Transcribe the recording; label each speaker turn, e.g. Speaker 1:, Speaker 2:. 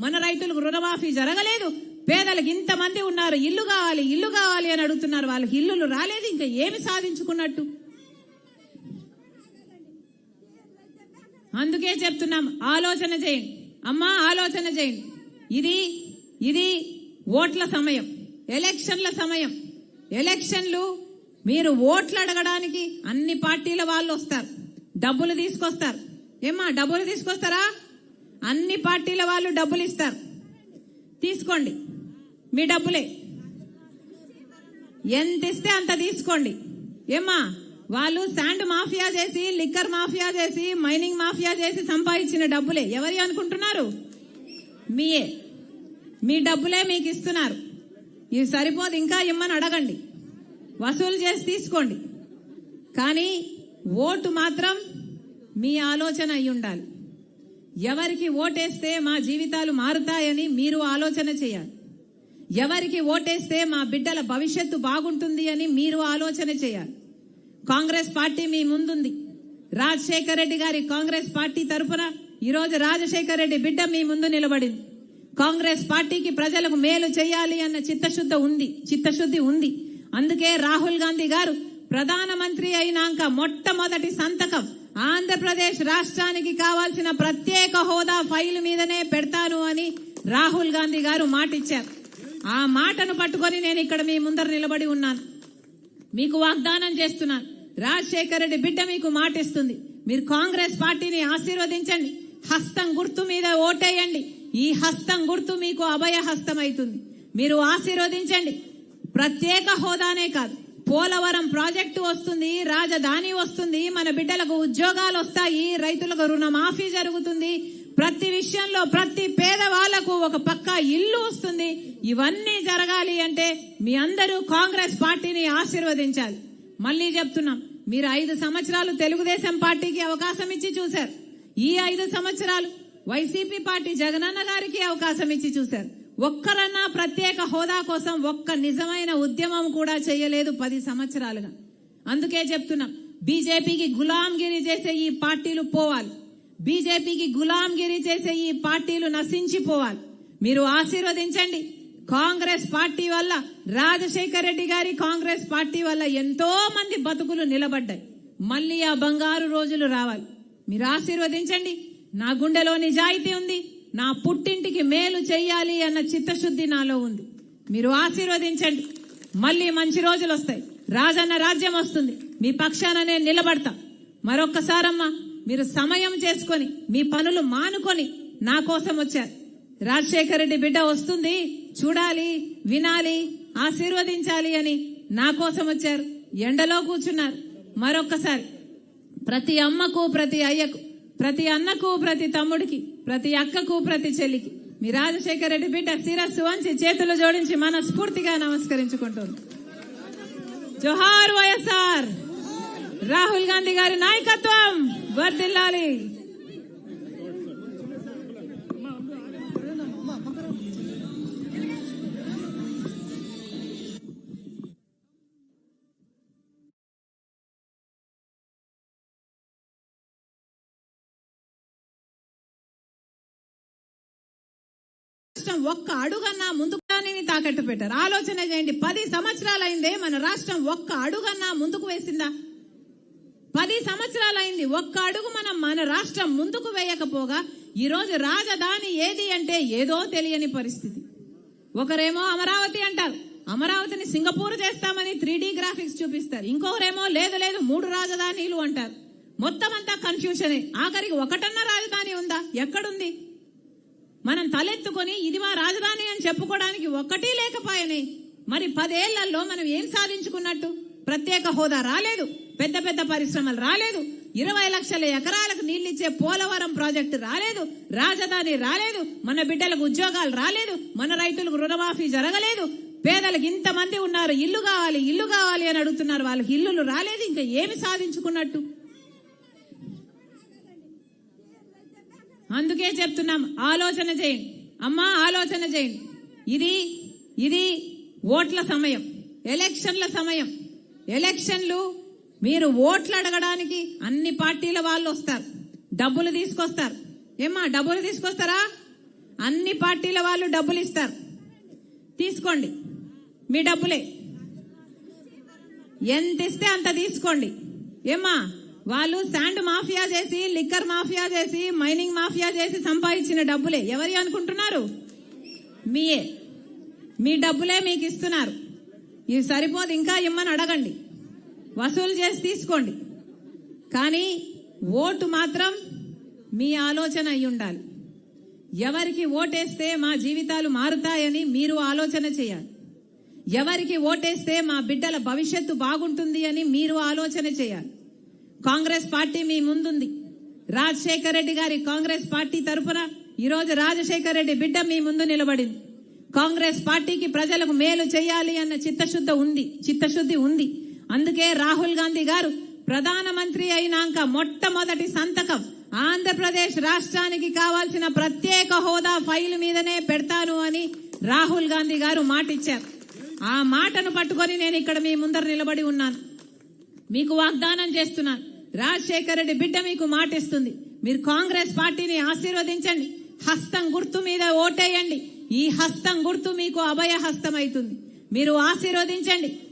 Speaker 1: మన రైతులకు రుణమాఫీ జరగలేదు, పేదలకు ఇంతమంది ఉన్నారు, ఇల్లు కావాలి అని అడుగుతున్నారు, వాళ్ళకి ఇల్లులు రాలేదు, ఇంకా ఏమి సాధించుకున్నట్టు? అందుకే చెప్తున్నాం, ఆలోచన చేయండి అమ్మా, ఆలోచన చేయండి. ఇది ఓట్ల సమయం, ఎలక్షన్ల సమయం. ఎలక్షన్లు మీరు ఓట్లు అడగడానికి అన్ని పార్టీల వాళ్ళు వస్తారు, డబ్బులు తీసుకొస్తారు. ఏమ్మా డబ్బులు తీసుకొస్తారా? అన్ని పార్టీల వాళ్ళు డబ్బులు ఇస్తారు, తీసుకోండి, మీ డబ్బులే, ఎంత ఇస్తే అంత తీసుకోండి. ఏమ్మా వాళ్ళు శాండ్ మాఫియా చేసి, లిక్కర్ మాఫియా చేసి, మైనింగ్ మాఫియా చేసి సంపాదించిన డబ్బులే. ఎవరి అనుకుంటున్నారు? మీయే, మీ డబ్బులే మీకు ఇస్తున్నారు. ఇవి సరిపోదు, ఇంకా ఇమ్మని అడగండి, వసూలు చేసి తీసుకోండి. కానీ ఓటు మాత్రం మీ ఆలోచన అయి ఉండాలి. ఎవరికి ఓటేస్తే మా జీవితాలు మారుతాయని మీరు ఆలోచన చేయాలి. ఎవరికి ఓటేస్తే మా బిడ్డల భవిష్యత్తు బాగుంటుంది అని మీరు ఆలోచన చేయాలి. కాంగ్రెస్ పార్టీ మీ ముందుంది. రాజశేఖర రెడ్డి గారి కాంగ్రెస్ పార్టీ తరఫున ఈరోజు రాజశేఖర రెడ్డి బిడ్డ మీ ముందు నిలబడింది. కాంగ్రెస్ పార్టీకి ప్రజలకు మేలు చేయాలి అన్న చిత్తశుద్ధి ఉంది. అందుకే రాహుల్ గాంధీ గారు ప్రధానమంత్రి అయినాక మొట్టమొదటి సంతకం ఆంధ్రప్రదేశ్ రాష్ట్రానికి కావాల్సిన ప్రత్యేక హోదా ఫైల్ మీదనే పెడతాను అని రాహుల్ గాంధీ గారు మాటిచ్చారు. ఆ మాటను పట్టుకొని నేను ఇక్కడ మీ ముందర నిలబడి ఉన్నాను, మీకు వాగ్దానం చేస్తున్నాను. రాజశేఖర రెడ్డి బిడ్డ మీకు మాటిస్తుంది. మీరు కాంగ్రెస్ పార్టీని ఆశీర్వదించండి, హస్తం గుర్తు మీద ఓటేయండి. ఈ హస్తం గుర్తు మీకు అభయ హస్తం అవుతుంది. మీరు ఆశీర్వదించండి. ప్రత్యేక హోదానే కాదు, పోలవరం ప్రాజెక్టు వస్తుంది, రాజధాని వస్తుంది, మన బిడ్డలకు ఉద్యోగాలు వస్తాయి, రైతులకు రుణమాఫీ జరుగుతుంది, ప్రతి విషయంలో ప్రతి పేదవాళ్లకు ఒక పక్కా ఇల్లు వస్తుంది. ఇవన్నీ జరగాలి అంటే మీ అందరూ కాంగ్రెస్ పార్టీని ఆశీర్వదించాలి. మళ్లీ చెప్తున్నాం, మీరు 5 సంవత్సరాలు తెలుగుదేశం పార్టీకి అవకాశం ఇచ్చి చూశారు. ఈ 5 సంవత్సరాలు వైసీపీ పార్టీ జగనన్న గారికి అవకాశం ఇచ్చి చూశారు. ఒక్కరన్నా ప్రత్యేక హోదా కోసం ఒక్క నిజమైన ఉద్యమం కూడా చేయలేదు 10 సంవత్సరాలుగా. అందుకే చెప్తున్నాం, బీజేపీకి గులాంగిరి చేసే ఈ పార్టీలు పోవాలి. బీజేపీకి గులాంగిరి చేసే ఈ పార్టీలు నశించిపోవాలి. మీరు ఆశీర్వదించండి. కాంగ్రెస్ పార్టీ వల్ల, రాజశేఖర రెడ్డి గారి కాంగ్రెస్ పార్టీ వల్ల ఎంతో మంది బతుకులు నిలబడ్డాయి. మళ్లీ ఆ బంగారు రోజులు రావాలి. మీరు ఆశీర్వదించండి. నా గుండెలో నిజాయితీ ఉంది, నా పుట్టింటికి మేలు చెయ్యాలి అన్న చిత్తశుద్ధి నాలో ఉంది. మీరు ఆశీర్వదించండి. మళ్లీ మంచి రోజులు వస్తాయి, రాజన్న రాజ్యం వస్తుంది, మీ పక్షాన నేను నిలబడతా. మరొక్కసారమ్మా, మీరు సమయం చేసుకొని మీ పనులు మానుకొని నా కోసం వచ్చారు. రాజశేఖర రెడ్డి బిడ్డ వస్తుంది, చూడాలి, వినాలి, ఆశీర్వదించాలి అని నా కోసం వచ్చారు. ఎండలో కూర్చున్నారు. మరొక్కసారి ప్రతి అమ్మకు, ప్రతి అయ్యకు, ప్రతి అన్నకు, ప్రతి తమ్ముడికి, ప్రతి అక్కకు, ప్రతి చెల్లికి మీ రాజశేఖర రెడ్డి బిడ్డ శిరస్సు వంచి చేతులు జోడించి మనస్ఫూర్తిగా నమస్కరించుకుంటుంది. జోహార్ వైఎస్ఆర్. రాహుల్ గాంధీ గారి నాయకత్వం వర్ధిల్లాలి. ఒక్క అడుగన్నా ముందుకు తాకట్టు పెట్టారు. ఆలోచన చేయండి. 10 సంవత్సరాలైందే మన రాష్ట్రం ఒక్క అడుగన్నా ముందుకు వేసిందా? 10 సంవత్సరాలైంది, ఒక్క అడుగు మన రాష్ట్రం ముందుకు వేయకపోగా ఈ రోజు రాజధాని ఏది అంటే ఏదో తెలియని పరిస్థితి. ఒకరేమో అమరావతి అంటారు, అమరావతిని సింగపూర్ చేస్తామని 3D గ్రాఫిక్స్ చూపిస్తారు. ఇంకొకరేమో లేదు 3 రాజధానిలు అంటారు. మొత్తం అంతా కన్ఫ్యూషనే. ఆఖరికి ఒకటన్నా రాజధాని ఉందా? ఎక్కడుంది? మనం తలెత్తుకొని ఇది మా రాజధాని అని చెప్పుకోవడానికి ఒక్కటి లేకపోయానే. మరి 10 ఏళ్లలో మనం ఏం సాధించుకున్నట్టు? ప్రత్యేక హోదా రాలేదు, పెద్ద పెద్ద పరిశ్రమలు రాలేదు, 20 లక్షల ఎకరాలకు నీళ్లిచ్చే పోలవరం ప్రాజెక్టు రాలేదు, రాజధాని రాలేదు, మన బిడ్డలకు ఉద్యోగాలు రాలేదు, మన రైతులకు రుణమాఫీ జరగలేదు, పేదలకు ఇంతమంది ఉన్నారు, ఇల్లు కావాలి అని అడుగుతున్నారు, వాళ్ళకి ఇల్లులు రాలేదు, ఇంకా ఏమి సాధించుకున్నట్టు? అందుకే చెప్తున్నాం, ఆలోచన చేయండి అమ్మా, ఆలోచన చేయండి. ఇది ఓట్ల సమయం, ఎలక్షన్ల సమయం. ఎలక్షన్లు మీరు ఓట్లు అడగడానికి అన్ని పార్టీల వాళ్ళు వస్తారు, డబ్బులు తీసుకొస్తారు. ఏమ్మా డబ్బులు తీసుకొస్తారా? అన్ని పార్టీల వాళ్ళు డబ్బులు ఇస్తారు, తీసుకోండి, మీ డబ్బులే. ఎంత ఇస్తే అంత తీసుకోండి. ఏమ్మా, వాళ్ళు శాండ్ మాఫియా చేసి, లిక్కర్ మాఫియా చేసి, మైనింగ్ మాఫియా చేసి సంపాదించిన డబ్బులే. ఎవరి అనుకుంటున్నారు? మీయే. మీ డబ్బులే మీకు ఇస్తున్నారు. ఇది సరిపోదు, ఇంకా ఇమ్మని అడగండి, వసూలు చేసి తీసుకోండి. కానీ ఓటు మాత్రం మీ ఆలోచన అయి ఉండాలి. ఎవరికి ఓటేస్తే మా జీవితాలు మారుతాయని మీరు ఆలోచన చేయాలి. ఎవరికి ఓటేస్తే మా బిడ్డల భవిష్యత్తు బాగుంటుంది అని మీరు ఆలోచన చేయాలి. కాంగ్రెస్ పార్టీ మీ ముందుంది. రాజశేఖర రెడ్డి గారి కాంగ్రెస్ పార్టీ తరఫున ఈరోజు రాజశేఖర రెడ్డి బిడ్డ మీ ముందు నిలబడింది. కాంగ్రెస్ పార్టీకి ప్రజలకు మేలు చేయాలి అన్న చిత్తశుద్ధి ఉంది. అందుకే రాహుల్ గాంధీ గారు ప్రధానమంత్రి అయినాక మొట్టమొదటి సంతకం ఆంధ్రప్రదేశ్ రాష్ట్రానికి కావాల్సిన ప్రత్యేక హోదా ఫైల్ మీదనే పెడతాను అని రాహుల్ గాంధీ గారు మాట ఇచ్చారు. ఆ మాటను పట్టుకొని నేను ఇక్కడ మీ ముందర నిలబడి ఉన్నాను. మీకు వాగ్దానం చేస్తున్నాను, రాజశేఖర రెడ్డి బిడ్డ మీకు మాట ఇస్తుంది. మీరు కాంగ్రెస్ పార్టీని ఆశీర్వదించండి, హస్తం గుర్తు మీద ఓటేయండి. ఈ హస్తం గుర్తు మీకు అభయ హస్తం అవుతుంది. మీరు ఆశీర్వదించండి.